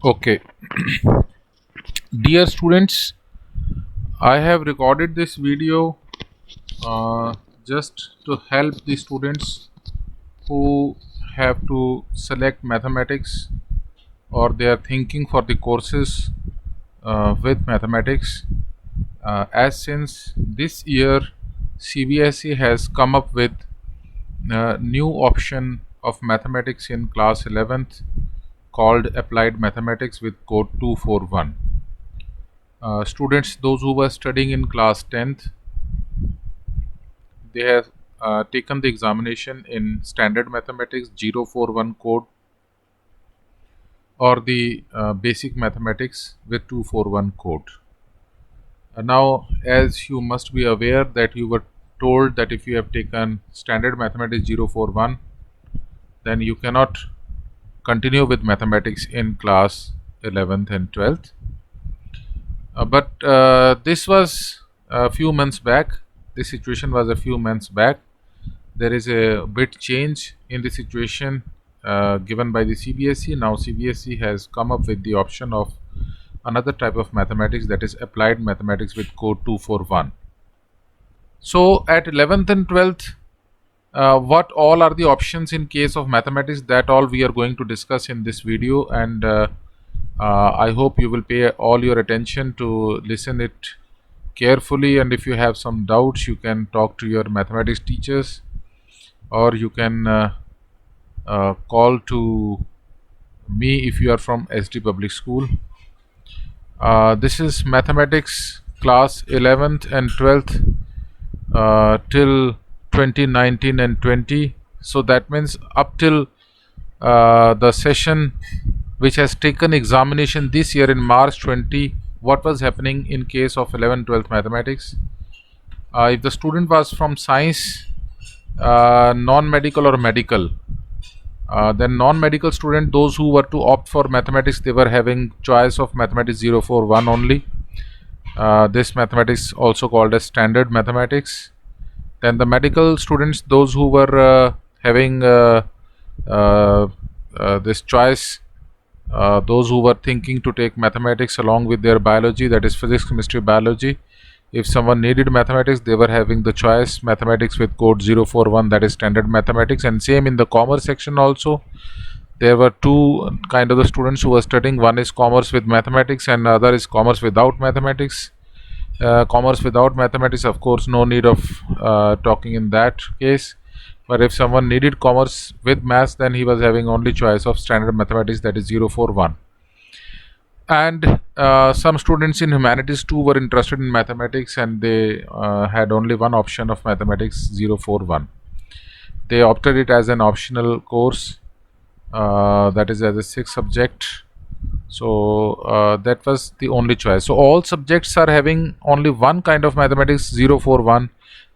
Okay, dear students, I have recorded this video just to help the students who have to select mathematics or they are thinking for the courses with mathematics. As since this year, CBSE has come up with a new option of mathematics in class 11th called Applied Mathematics with code 241. Students, those who were studying in class 10th, they have taken the examination in standard mathematics 041 code or the basic mathematics with 241 code. Now, as you must be aware that you were told that if you have taken standard mathematics 041, then you cannot continue with mathematics in class 11th and 12th. But this was a few months back. This situation was a few months back. There is a bit change in the situation given by the CBSE. Now CBSE has come up with the option of another type of mathematics, that is applied mathematics with code 241. So at 11th and 12th, what all are the options in case of mathematics, that all we are going to discuss in this video, and I hope you will pay all your attention to listen it carefully, and if you have some doubts you can talk to your mathematics teachers or you can call to me if you are from SD Public School. This is mathematics class 11th and 12th till 2019 and 20. So that means up till the session which has taken examination this year in March 20, what was happening in case of 11th 12th mathematics. If the student was from science, non-medical or medical, then non-medical student, those who were to opt for mathematics, they were having choice of mathematics 041 only. This mathematics also called as standard mathematics. Then the medical students, those who were having this choice, those who were thinking to take mathematics along with their biology, that is physics, chemistry, biology. If someone needed mathematics, they were having the choice mathematics with code 041, that is standard mathematics. And same in the commerce section also. There were two kind of the students who were studying. One is commerce with mathematics and other is commerce without mathematics. Commerce without mathematics, of course, no need of talking in that case. But if someone needed commerce with maths, then he was having only choice of standard mathematics, that is 041. And some students in humanities too were interested in mathematics, and they had only one option of mathematics 041. They opted it as an optional course, that is as a sixth subject. So that was the only choice. So all subjects are having only one kind of mathematics 041,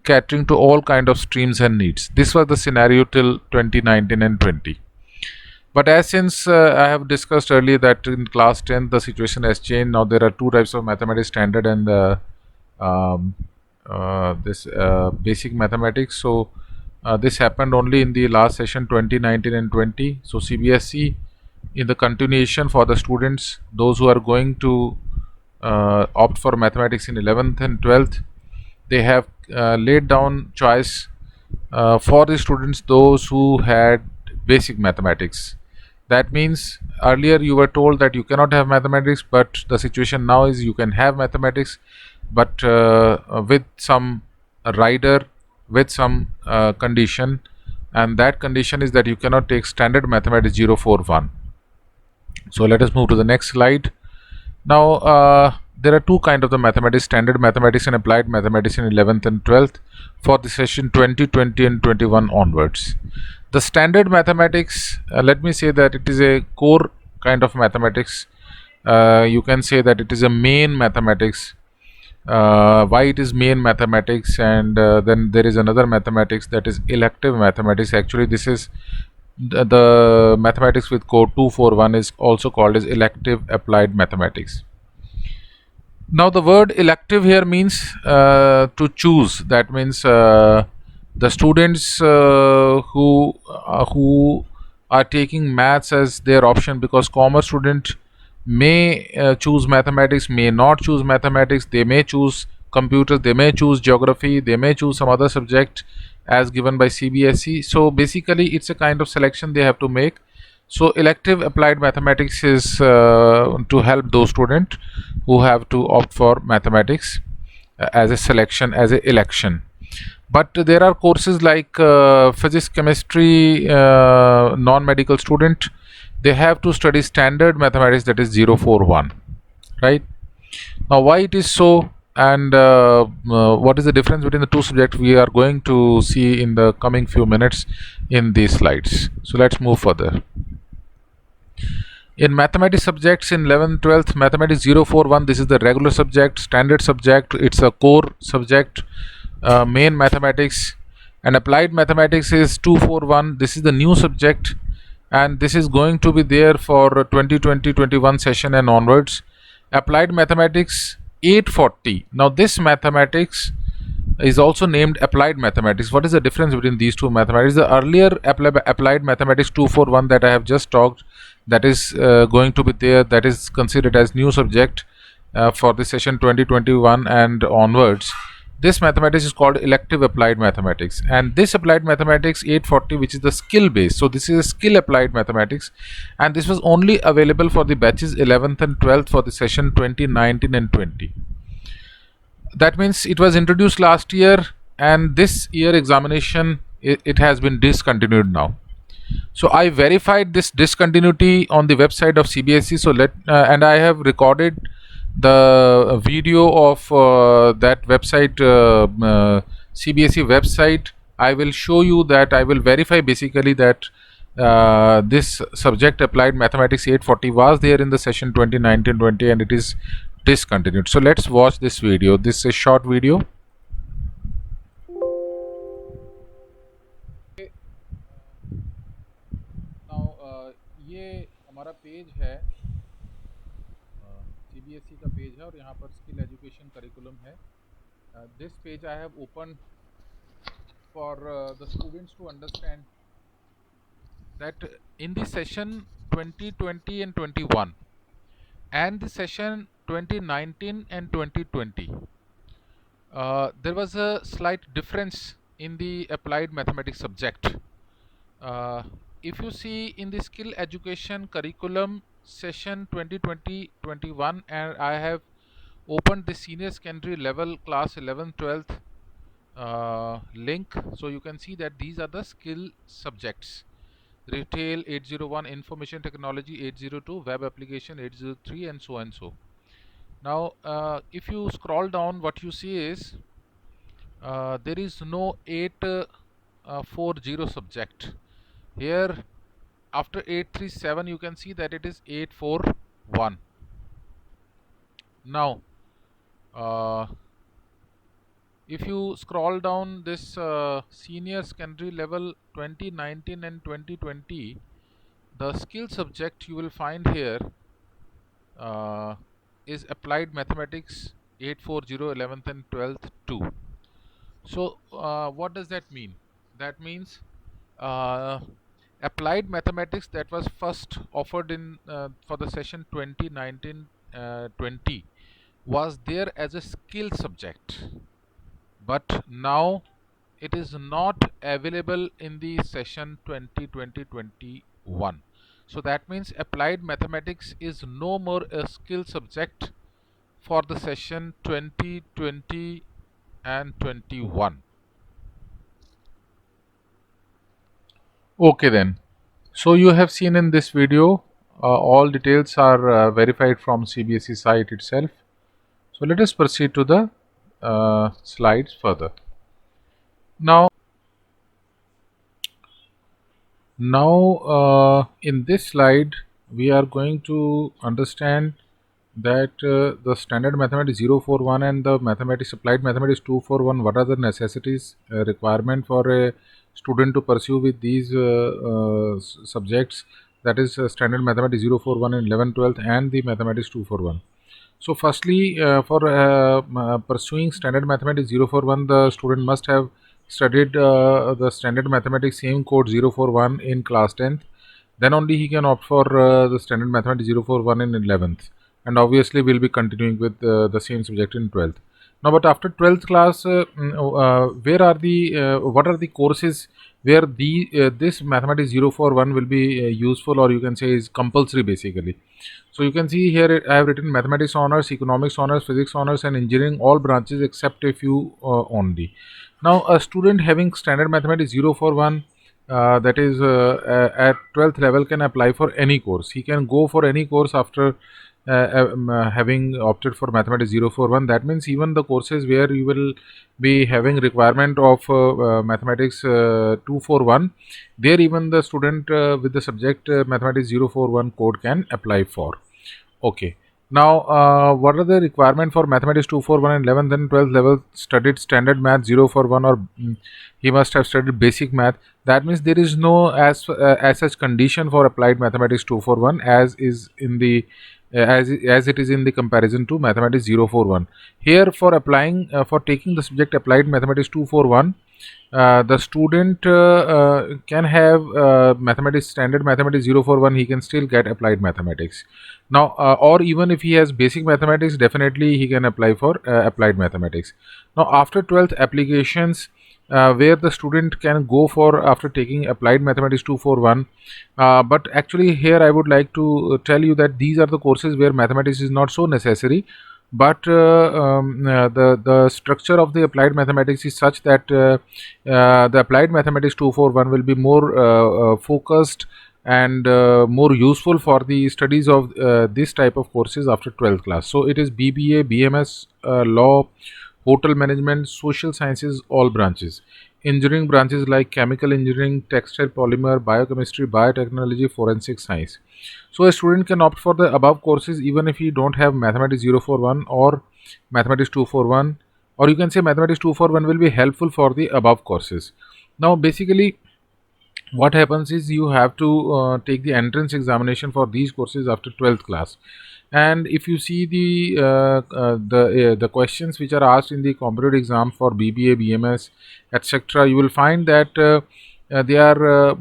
catering to all kind of streams and needs. This was the scenario till 2019 and 20. But as since I have discussed earlier that in class 10 the situation has changed. Now there are two types of mathematics, standard and this basic mathematics. So this happened only in the last session 2019 and 20. So CBSE, in the continuation for the students, those who are going to opt for mathematics in 11th and 12th, they have laid down choice for the students, those who had basic mathematics. That means earlier you were told that you cannot have mathematics, but the situation now is you can have mathematics, but with some rider, with some condition, and that condition is that you cannot take standard mathematics 041. So let us move to the next slide. Now there are two kind of the mathematics, standard mathematics and applied mathematics in 11th and 12th for the session 2020 and 21 onwards. The standard mathematics, let me say that it is a core kind of mathematics. You can say that it is a main mathematics. Why it is main mathematics, and then there is another mathematics, that is elective mathematics. Actually this is the mathematics with code 241 is also called as elective applied mathematics. Now the word elective here means to choose. That means the students who are taking maths as their option, because commerce student may choose mathematics, may not choose mathematics, they may choose computers, they may choose geography, they may choose some other subject as given by CBSE. So basically it's a kind of selection they have to make. So elective applied mathematics is to help those students who have to opt for mathematics as a selection, as a election. But there are courses like physics, chemistry, non-medical student, they have to study standard mathematics, that is 041, right? Now why it is so, and what is the difference between the two subjects, we are going to see in the coming few minutes in these slides. So let's move further. In mathematics subjects in 11th 12th, mathematics 041, this is the regular subject, standard subject, it's a core subject. Main mathematics and applied mathematics is 241, this is the new subject, and this is going to be there for 2020-21 session and onwards. Applied mathematics 840, now this mathematics is also named applied mathematics. What is the difference between these two mathematics? The earlier applied mathematics 241 that I have just talked, that is going to be there, that is considered as new subject for the session 2021 and onwards. This mathematics is called elective applied mathematics, and this applied mathematics 840, which is the skill based, so this is a skill applied mathematics, and this was only available for the batches 11th and 12th for the session 2019 and 20. That means it was introduced last year, and this year examination it has been discontinued now. So I verified this discontinuity on the website of CBSE. So and I have recorded the video of that website, CBSE website. I will show you that, I will verify basically that this subject applied mathematics 840 was there in the session 2019-20, and it is discontinued. So let's watch this video. This is a short video. Now ये हमारा page है, CBSE का page है, और यहाँ पर skill education curriculum है. This page I have opened for the students to understand that in the session 2020 and 21 and the session 2019 and 2020, there was a slight difference in the applied mathematics subject. If you see in the skill education curriculum session 2020-21, and I have opened the senior secondary level class 11th 12th link, so you can see that these are the skill subjects: retail 801, information technology 802, web application 803, and so and so. Now if you scroll down, what you see is there is no 840 subject here. After 837 you can see that it is 841. Now if you scroll down this senior secondary level 2019 and 2020, the skill subject you will find here is applied mathematics 840 11th and 12th 2. So what does that mean? That means applied mathematics that was first offered in for the session 2019-20 was there as a skill subject, but now it is not available in the session 2020-21. So that means applied mathematics is no more a skill subject for the session 2020 and 21. Okay then, so you have seen in this video all details are verified from CBSE site itself. So let us proceed to the slides further. Now in this slide we are going to understand that the standard mathematics 041 and the mathematics applied mathematics 241, what are the necessities requirement for a student to pursue with these subjects, that is standard mathematics 041 in 11th 12th and the mathematics 241. So firstly, for pursuing standard mathematics 041, the student must have studied the standard mathematics same code 041 in class 10th, then only he can opt for the standard mathematics 041 in 11th, and obviously we'll be continuing with the same subject in 12th. Now, but after 12th class, where are the what are the courses where the this mathematics 041 will be useful, or you can say is compulsory basically. So you can see here I have written mathematics honors, economics honors, physics honors, and engineering, all branches except a few only. Now, a student having standard mathematics 041, that is at 12th level, can apply for any course. He can go for any course after having opted for mathematics 041. That means even the courses where you will be having requirement of mathematics 241, there even the student with the subject mathematics 041 code can apply for. Okay. Now, what are the requirement for mathematics 241 and 11th and 12th level studied standard math 041, or he must have studied basic math? That means there is no as such condition for applied mathematics 241 as is in the as it is in the comparison to mathematics 041. Here, for applying for taking the subject applied mathematics 241, the student can have mathematics standard mathematics 041, he can still get applied mathematics. Now, or even if he has basic mathematics, definitely he can apply for applied mathematics. Now, after 12th applications, where the student can go for after taking applied mathematics 241, but actually here I would like to tell you that these are the courses where mathematics is not so necessary, but the structure of the applied mathematics is such that the applied mathematics 241 will be more focused and more useful for the studies of this type of courses after 12th class. So it is BBA, BMS, law, hotel management, social sciences, all branches. Engineering branches like chemical engineering, textile polymer, biochemistry, biotechnology, forensic science. So a student can opt for the above courses even if he don't have mathematics 041 or mathematics 241, or you can say mathematics 241 will be helpful for the above courses. Now, basically what happens is you have to take the entrance examination for these courses after 12th class, and if you see the questions which are asked in the competitive exam for BBA, BMS, etc., you will find that they are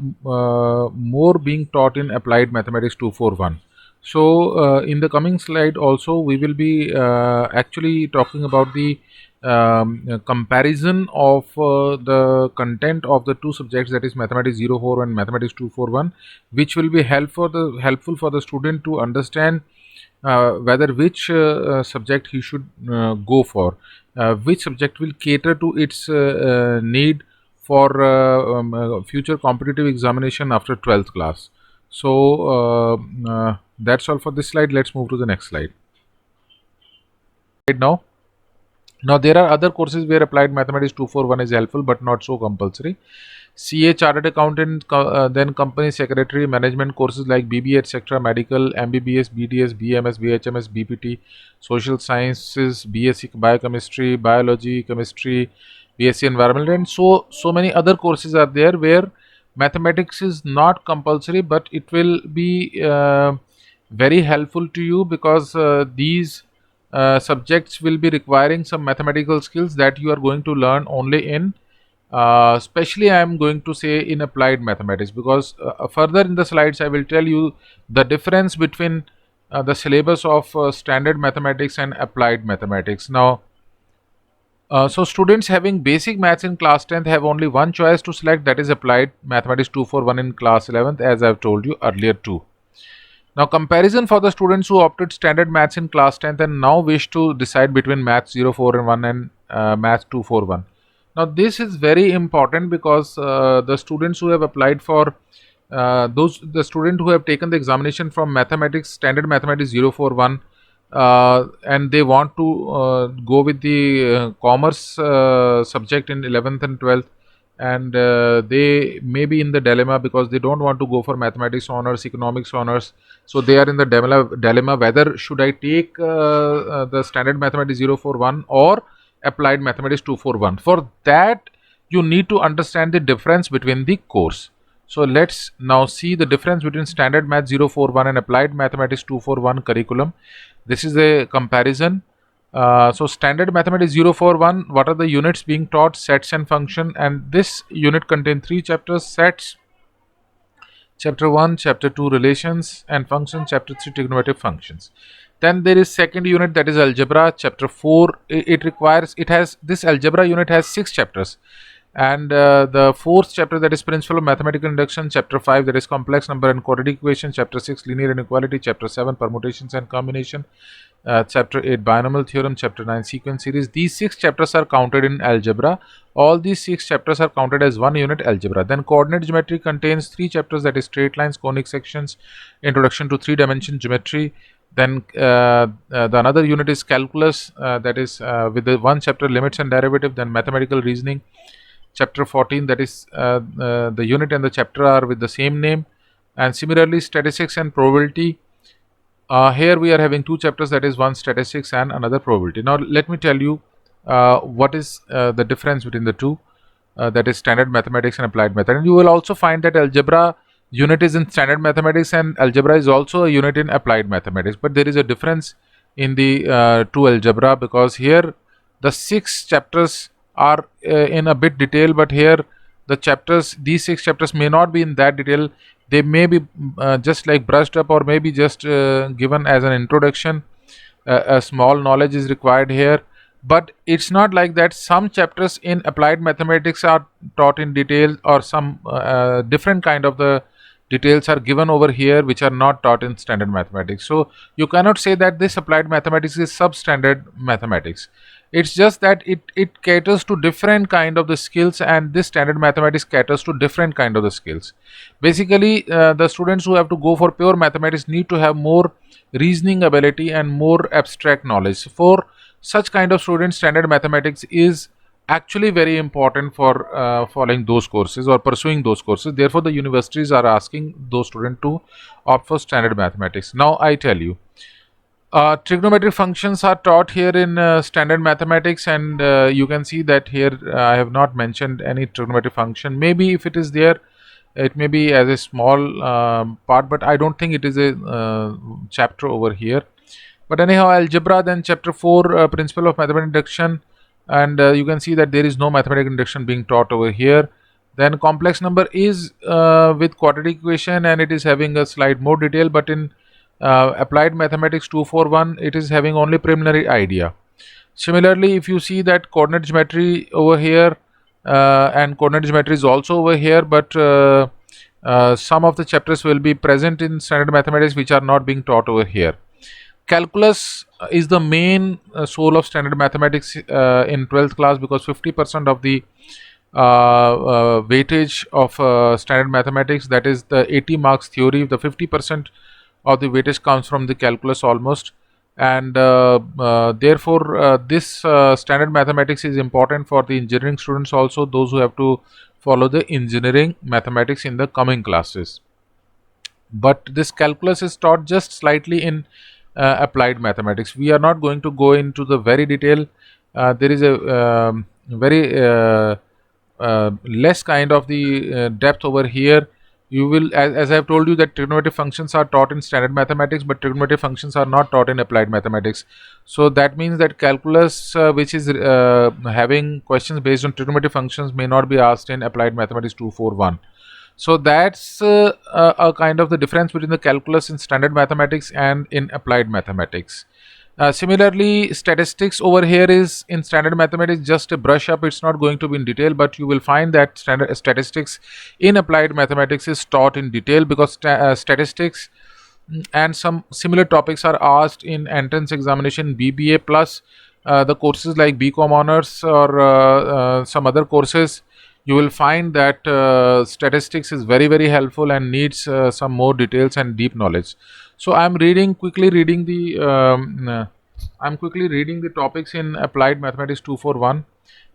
more being taught in applied mathematics 241. So in the coming slide also we will be actually talking about the comparison of the content of the two subjects, that is mathematics 04 and mathematics 241, which will be helpful for the student to understand whether which subject he should go for, which subject will cater to its need for future competitive examination after 12th class. So that's all for this slide. Let's move to the next slide. Right now there are other courses where applied mathematics 241 is helpful but not so compulsory. CA, chartered accountant, then company secretary, management courses like BBA, etc., medical, MBBS, BDS, BMS, BHMS, BPT, social sciences, BSc biochemistry, biology, chemistry, BSc environmental, and so many other courses are there where mathematics is not compulsory, but it will be very helpful to you because these subjects will be requiring some mathematical skills that you are going to learn only in especially I am going to say in applied mathematics, because further in the slides I will tell you the difference between the syllabus of standard mathematics and applied mathematics. Now, so students having basic maths in class 10th have only one choice to select, that is applied mathematics 241 in class 11th, as I have told you earlier too. Now, comparison for the students who opted standard maths in class 10th and now wish to decide between maths 04 and 1 and maths 241. Now, this is very important because the students who have applied for the student who have taken the examination from mathematics standard mathematics 041 and they want to go with the commerce subject in 11th and 12th, and they may be in the dilemma because they don't want to go for mathematics honors, economics honors. So they are in the dilemma whether should I take the standard mathematics 041 or applied mathematics 241. For that you need to understand the difference between the course. So let's now see the difference between standard math 041 and applied mathematics 241 curriculum. This is a comparison. So standard mathematics 041, what are the units being taught? Sets and function, and this unit contains 3 chapters: sets, Chapter 1, Chapter 2, Relations and Functions, Chapter 3, Trigonometric Functions. Then there is second unit, that is Algebra. Chapter 4, this algebra unit has 6 chapters. And the fourth chapter, that is Principle of Mathematical Induction. Chapter 5, that is Complex Number and Quadratic Equation. Chapter 6, Linear Inequality. Chapter 7, Permutations and Combination. Chapter 8, Binomial Theorem. Chapter 9, Sequence Series. These 6 chapters are counted in algebra. All these 6 chapters are counted as one unit algebra. Then coordinate geometry contains 3 chapters, that is straight lines, conic sections, introduction to 3-dimension geometry. Then the another unit is calculus, that is with the one chapter, limits and derivative. Then mathematical reasoning. Chapter 14, that is the unit and the chapter are with the same name. And similarly, statistics and probability. Here we are having 2 chapters, that is one statistics and another probability. Now let me tell you what is the difference between the two, that is standard mathematics and applied method. And you will also find that algebra unit is in standard mathematics and algebra is also a unit in applied mathematics. But there is a difference in the two algebra, because here the 6 chapters are in a bit detail, but here these 6 chapters may not be in that detail. They may be just like brushed up, or maybe just given as an introduction. A small knowledge is required here, but it's not like that. Some chapters in applied mathematics are taught in detail, or some different kind of the details are given over here which are not taught in standard mathematics. So you cannot say that this applied mathematics is substandard mathematics. It's just that it caters to different kind of the skills, and this standard mathematics caters to different kind of the skills. Basically the students who have to go for pure mathematics need to have more reasoning ability and more abstract knowledge. For such kind of students, standard mathematics is actually very important for following those courses or pursuing those courses. Therefore the universities are asking those students to opt for standard mathematics. Now I tell you, trigonometric functions are taught here in standard mathematics, and you can see that here I have not mentioned any trigonometric function. Maybe if it is there, it may be as a small part, but I don't think it is a chapter over here. But anyhow, algebra, then chapter 4, Principle of Mathematical Induction, and you can see that there is no mathematical induction being taught over here. Then complex number is with quadratic equation, and it is having a slight more detail, but in applied mathematics 241 it is having only preliminary idea. Similarly, if you see that coordinate geometry over here, and coordinate geometry is also over here, but some of the chapters will be present in standard mathematics which are not being taught over here. Calculus is the main soul of standard mathematics in 12th class, because 50% of the weightage of standard mathematics, that is the 80 marks theory, the 50% of the weightage comes from the calculus almost. And therefore this standard mathematics is important for the engineering students also, those who have to follow the engineering mathematics in the coming classes. But this calculus is taught just slightly in applied mathematics. We are not going to go into the very detail. There is a very less kind of the depth over here. You will, as I have told you, that trigonometric functions are taught in standard mathematics, but trigonometric functions are not taught in applied mathematics. So that means that calculus, which is having questions based on trigonometric functions, may not be asked in applied mathematics 241. So that's a kind of the difference between the calculus in standard mathematics and in applied mathematics. Similarly, statistics over here is in standard mathematics just a brush up. It's not going to be in detail, but you will find that standard statistics in applied mathematics is taught in detail, because statistics and some similar topics are asked in entrance examination BBA, plus the courses like BCom honors or some other courses. You will find that statistics is very helpful and needs some more details and deep knowledge. So I'm quickly reading the topics in applied mathematics 241.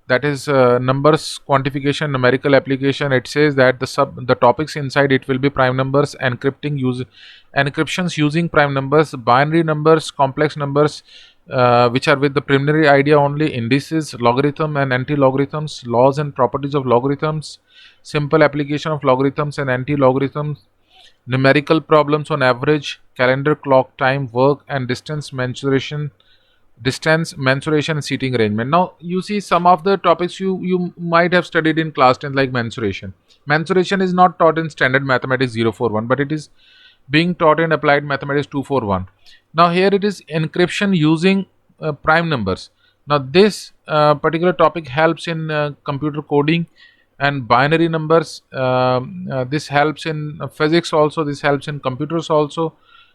That is numbers, quantification, numerical application. It says that the topics inside it will be prime numbers, encryptions using prime numbers, binary numbers, complex numbers, which are with the preliminary idea only, indices, logarithm and anti-logarithms, laws and properties of logarithms, simple application of logarithms and anti-logarithms, numerical problems on average, calendar, clock, time, work and distance mensuration, distance, mensuration, and seating arrangement. Now you see some of the topics you might have studied in class 10, like mensuration. Mensuration is not taught in standard mathematics 041, but it is being taught in applied mathematics 241. Now here it is encryption using prime numbers. Now this particular topic helps in computer coding and binary numbers. This helps in physics also, this helps in computers also.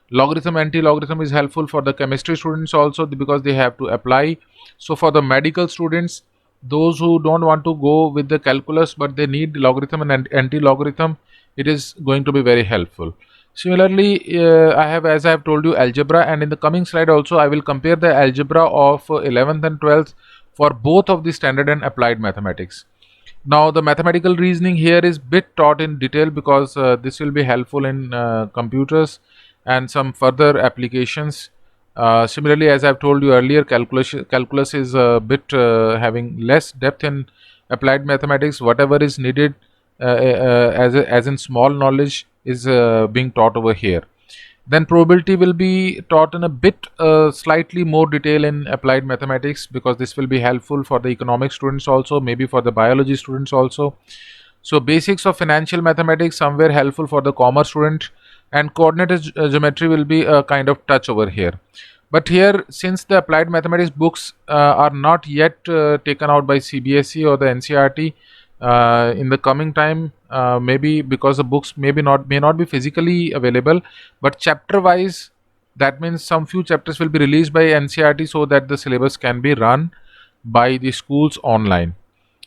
Logarithm, anti-logarithm is helpful for the chemistry students also, because they have to apply. So for the medical students, those who don't want to go with the calculus but they need logarithm and anti-logarithm, it is going to be very helpful. Similarly, as I have told you, algebra, and in the coming slide also I will compare the algebra of 11th and 12th for both of the standard and applied mathematics. Now the mathematical reasoning here is bit taught in detail, because this will be helpful in computers and some further applications. Similarly, as I've told you earlier, calculus is a bit having less depth in applied mathematics. Whatever is needed as in small knowledge is being taught over here. Then probability will be taught in a bit slightly more detail in applied mathematics, because this will be helpful for the economic students also, maybe for the biology students also. So basics of financial mathematics somewhere helpful for the commerce student, and coordinate geometry will be a kind of touch over here. But here, since the applied mathematics books are not yet taken out by CBSE or the NCERT, in the coming time, maybe because the books may not be physically available, but chapter wise, that means some few chapters will be released by NCERT, so that the syllabus can be run by the schools online.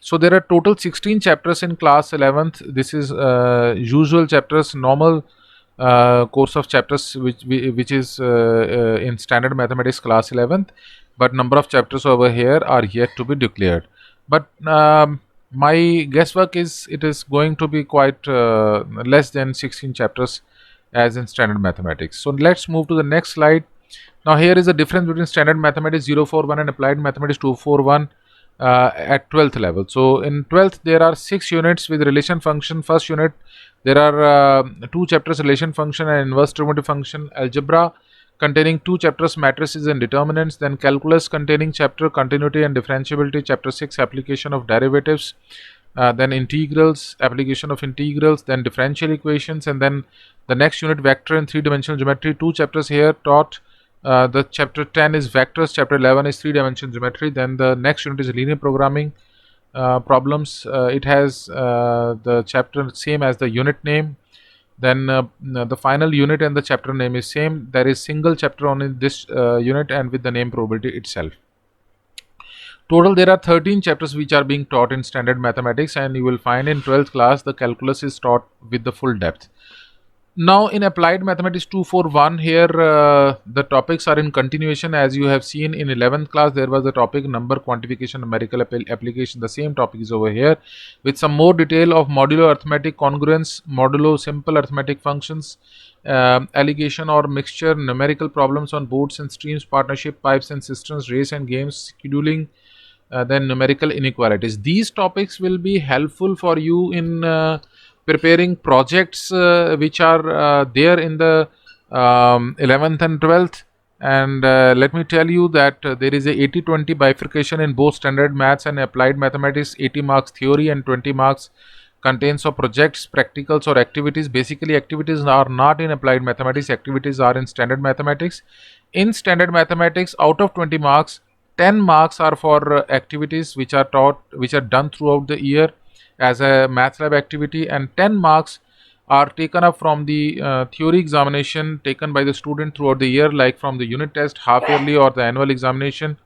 So there are total 16 chapters in class 11th. This is usual chapters, normal course of chapters which is in standard mathematics class 11th, but number of chapters over here are yet to be declared. But my guesswork is it is going to be quite less than 16 chapters as in standard mathematics. So let's move to the next slide. Now here is the difference between standard mathematics 041 and applied mathematics 241 at 12th level. So in 12th there are 6 units with relation function. First unit, there are 2 chapters, relation function and inverse trigonometry function. Algebra containing 2 chapters, matrices and determinants. Then calculus containing chapter continuity and differentiability, chapter 6 application of derivatives. Then integrals, application of integrals, then differential equations, and then the next unit, vector and 3-dimensional geometry. 2 chapters here taught. The chapter 10 is vectors, chapter 11 is 3-dimensional geometry. Then the next unit is linear programming problems. It has the chapter same as the unit name. Then the final unit and the chapter name is same. There is single chapter on in this unit and with the name probability itself. Total there are 13 chapters which are being taught in standard mathematics, and you will find in 12th class the calculus is taught with the full depth. Now in applied mathematics 241, here the topics are in continuation. As you have seen in 11th class, there was a topic number quantification numerical application. The same topic is over here with some more detail of modulo arithmetic congruence, modulo simple arithmetic functions, alligation or mixture, numerical problems on boards and streams, partnership, pipes and cisterns, race and games, scheduling, then numerical inequalities. These topics will be helpful for you in preparing projects which are there in the 11th and 12th. And let me tell you that there is a 80-20 bifurcation in both standard maths and applied mathematics. 80 marks theory and 20 marks contains of projects, practicals or activities. Basically activities are not in applied mathematics, activities are in standard mathematics. In standard mathematics, out of 20 marks, 10 marks are for activities which are taught, which are done throughout the year as a math lab activity, and 10 marks are taken up from the theory examination taken by the student throughout the year, like from the unit test, half yearly or the annual examination.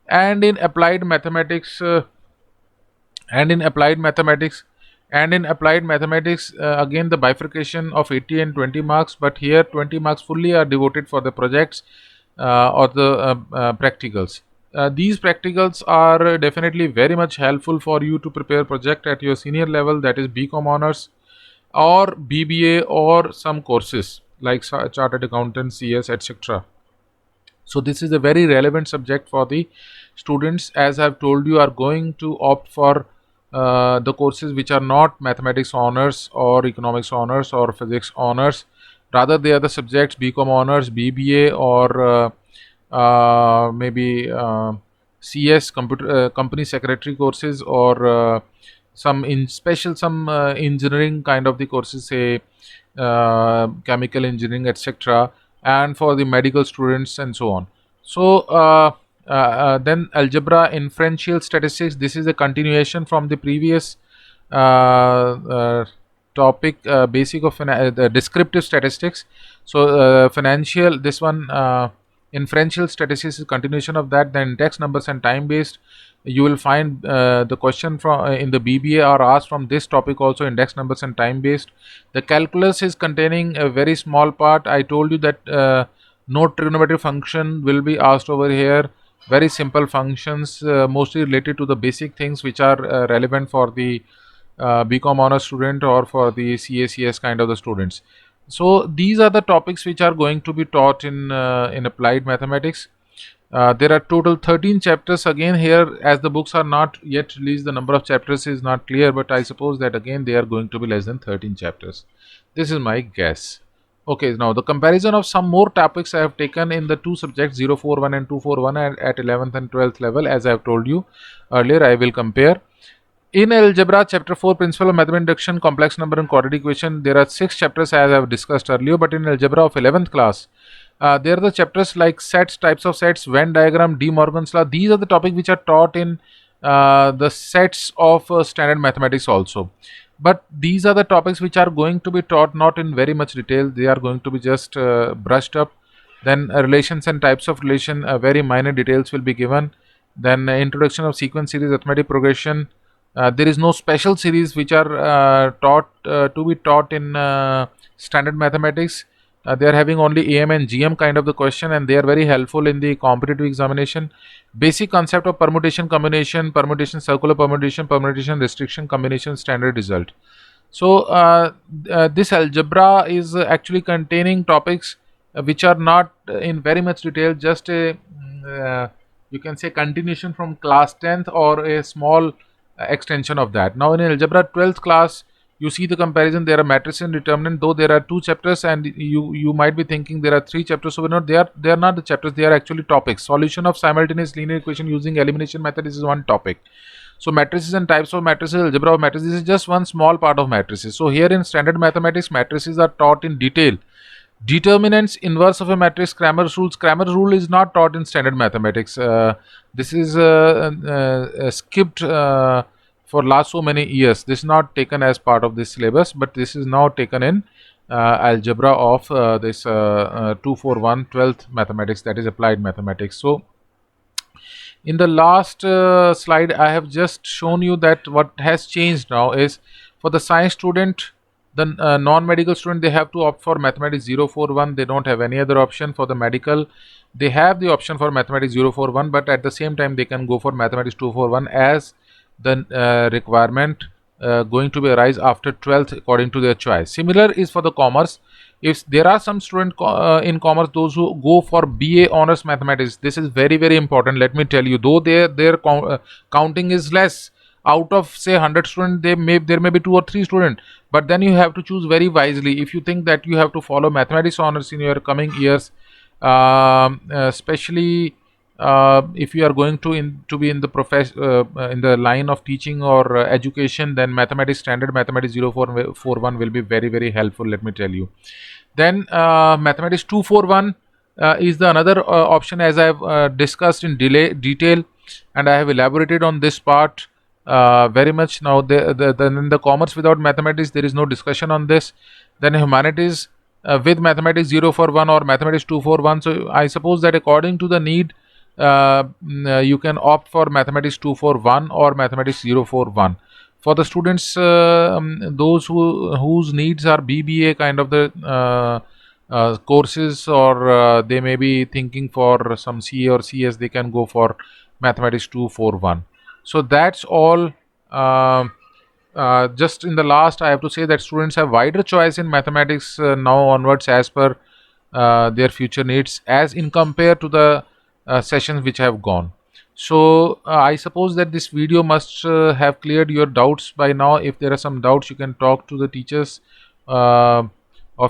And in applied mathematics again the bifurcation of 80 and 20 marks, but here 20 marks fully are devoted for the projects or the practicals. These practicals are definitely very much helpful for you to prepare project at your senior level, that is BCom honors or BBA or some courses like chartered accountant, CS, etc. So this is a very relevant subject for the students, as I've told you, are going to opt for the courses which are not mathematics honors or economics honors or physics honors. Rather they are the subjects BCom honors, BBA or maybe CS computer company secretary courses, or some in special some engineering kind of the courses, say chemical engineering, etc., and for the medical students and so on. So then algebra inferential statistics, this is a continuation from the previous uh, topic, basic of the descriptive statistics. So financial, this one, inferential statistics is continuation of that. Then index numbers and time based, you will find the question from in the BBA are asked from this topic also, index numbers and time based. The calculus is containing a very small part. I told you that no trigonometric function will be asked over here. Very simple functions, mostly related to the basic things which are relevant for the BCom honor student or for the CACS kind of the students. So these are the topics which are going to be taught in applied mathematics. There are total 13 chapters. Again, here, as the books are not yet released, the number of chapters is not clear, but I suppose that again they are going to be less than 13 chapters. This is my guess. Okay, now the comparison of some more topics I have taken in the two subjects 041 and 241 at 11th and 12th level. As I have told you earlier, I will compare. In algebra, chapter 4, principle of mathematical induction, complex number and quadratic equation, there are 6 chapters as I have discussed earlier. But in algebra of 11th class, there are the chapters like sets, types of sets, Venn diagram, De Morgan's law. These are the topics which are taught in the sets of standard mathematics also. But these are the topics which are going to be taught not in very much detail. They are going to be just brushed up. Then relations and types of relation, very minor details will be given. Then introduction of sequence series, arithmetic progression. There is no special series which are taught to be taught in standard mathematics. They are having only AM and GM kind of the question, and they are very helpful in the competitive examination. Basic concept of permutation, combination, permutation, circular permutation, permutation, restriction, combination, standard result. So this algebra is actually containing topics which are not in very much detail, just a you can say continuation from class 10th or a small extension of that. Now in algebra 12th class, you see the comparison. There are matrices and determinant, though there are 2 chapters, and you might be thinking there are 3 chapters. So they are not the chapters, they are actually topics. Solution of simultaneous linear equation using elimination method, this is one topic. So matrices and types of matrices, algebra of matrices, this is just one small part of matrices. So here in standard mathematics, matrices are taught in detail. Determinants, inverse of a matrix, Cramer's rules. Cramer's rule is not taught in standard mathematics. This is skipped for last so many years. This is not taken as part of this syllabus, but this is now taken in algebra of this 241 12th mathematics, that is applied mathematics. So in the last slide, I have just shown you that what has changed now is, for the science student, the non-medical student, they have to opt for mathematics 041. They don't have any other option. For the medical, they have the option for mathematics 041, but at the same time they can go for mathematics 241 as the requirement going to be arise after 12th according to their choice. Similar is for the commerce. If there are some students in commerce, those who go for BA honors mathematics, this is very, very important. Let me tell you, though their counting is less, out of say 100 students, there may be 2 or 3 students, but then you have to choose very wisely. If you think that you have to follow mathematics honors in your coming years, especially if you are going to be in the in the line of teaching or education, then mathematics, standard mathematics 041 will be very, very helpful, let me tell you. Then mathematics 241 is the another option, as I have discussed in detail, and I have elaborated on this part very much. Now then the commerce without mathematics, there is no discussion on this. Then humanities with mathematics 041 or mathematics 241. So I suppose that according to the need, you can opt for mathematics 241 or mathematics 041. For the students, those whose needs are BBA kind of the courses, or they may be thinking for some CA or CS, they can go for mathematics 241. So that's all. Just in the last, I have to say that students have wider choice in mathematics now onwards, as per their future needs, as in compare to the sessions which have gone. So I suppose that this video must have cleared your doubts by now. If there are some doubts, you can talk to the teachers of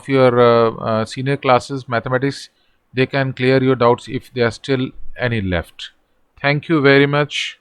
your senior classes mathematics. they can clear your doubts if there are still any left. Thank you very much.